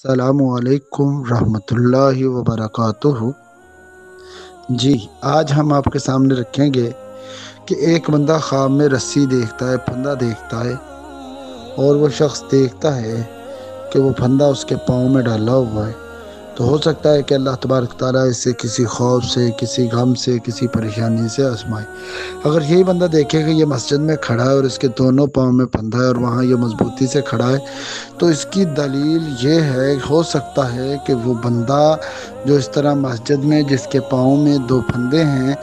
السلام علیکم رحمۃ اللہ وبرکاتہ۔ جی، آج ہم آپ کے سامنے رکھیں گے کہ ایک بندہ خواب میں رسی دیکھتا ہے، پھندا دیکھتا ہے، اور وہ شخص دیکھتا ہے کہ وہ پھندا اس کے پاؤں میں ڈالا ہوا ہے۔ تو ہو سکتا ہے کہ اللہ تبارک تعالیٰ اسے کسی خوف سے، کسی غم سے، کسی پریشانی سے آزمائے۔ اگر یہی بندہ دیکھے کہ یہ مسجد میں کھڑا ہے اور اس کے دونوں پاؤں میں پھندا ہے اور وہاں یہ مضبوطی سے کھڑا ہے، تو اس کی دلیل یہ ہے، ہو سکتا ہے کہ وہ بندہ جو اس طرح مسجد میں جس کے پاؤں میں دو پھندے ہیں،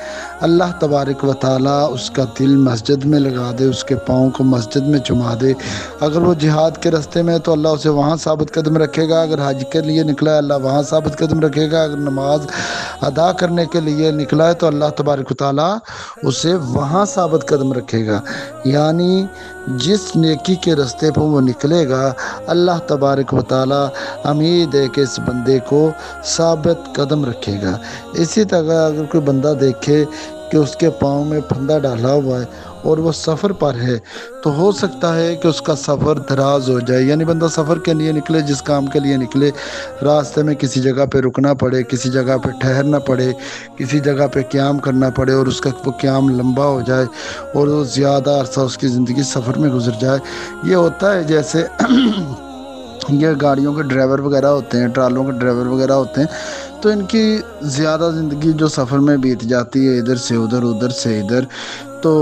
اللہ تبارک و تعالیٰ اس کا دل مسجد میں لگا دے، اس کے پاؤں کو مسجد میں جما دے۔ اگر وہ جہاد کے راستے میں ہے تو اللہ اسے وہاں ثابت قدم رکھے گا، اگر حج کے لیے نکلا ہے اللہ وہاں ثابت قدم رکھے گا، اگر نماز ادا کرنے کے لیے نکلا ہے تو اللہ تبارک و تعالیٰ اسے وہاں ثابت قدم رکھے گا۔ یعنی جس نیکی کے راستے پر وہ نکلے گا، اللہ تبارک و تعالیٰ امید ہے کہ اس بندے کو ثابت قدم رکھے گا۔ اسی طرح اگر کوئی بندہ دیکھے کہ اس کے پاؤں میں پھندا ڈالا ہوا ہے اور وہ سفر پر ہے، تو ہو سکتا ہے کہ اس کا سفر دراز ہو جائے۔ یعنی بندہ سفر کے لیے نکلے، جس کام کے لیے نکلے، راستے میں کسی جگہ پہ رکنا پڑے، کسی جگہ پہ ٹھہرنا پڑے، کسی جگہ پہ قیام کرنا پڑے، اور اس کا وہ قیام لمبا ہو جائے اور وہ زیادہ عرصہ اس کی زندگی سفر میں گزر جائے۔ یہ ہوتا ہے جیسے یہ گاڑیوں کے ڈرائیور وغیرہ ہوتے ہیں، ٹرالوں کے ڈرائیور وغیرہ ہوتے ہیں، تو ان کی زیادہ زندگی جو سفر میں بیت جاتی ہے، ادھر سے ادھر، ادھر سے ادھر، تو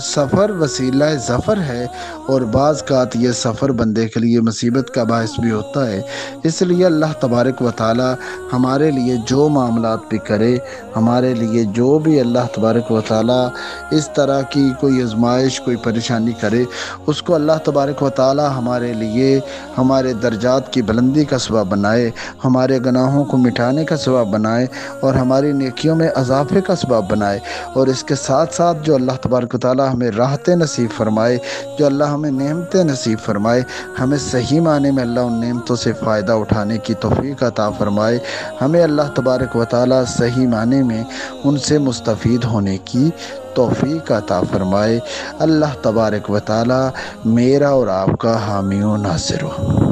سفر وسیلہ ظفر ہے، اور بعض اوقات یہ سفر بندے کے لیے مصیبت کا باعث بھی ہوتا ہے۔ اس لیے اللہ تبارک و تعالی ہمارے لیے جو معاملات بھی کرے، ہمارے لیے جو بھی اللہ تبارک و تعالی اس طرح کی کوئی آزمائش، کوئی پریشانی کرے، اس کو اللہ تبارک و تعالی ہمارے لیے ہمارے درجات کی بلندی کا سبب بنائے، ہمارے گناہوں کو مٹانے کا سبب بنائے، اور ہماری نیکیوں میں اضافے کا سبب بنائے۔ اور اس کے ساتھ ساتھ جو اللہ تبارک و تعالی ہمیں راحتیں نصیب فرمائے، جو اللہ ہمیں نعمتیں نصیب فرمائے، ہمیں صحیح معنی میں اللہ ان نعمتوں سے فائدہ اٹھانے کی توفیق عطا فرمائے، ہمیں اللہ تبارک و تعالی صحیح معنی میں ان سے مستفید ہونے کی توفیق عطا فرمائے۔ اللہ تبارک و تعالی میرا اور آپ کا حامی و ناصر ہو۔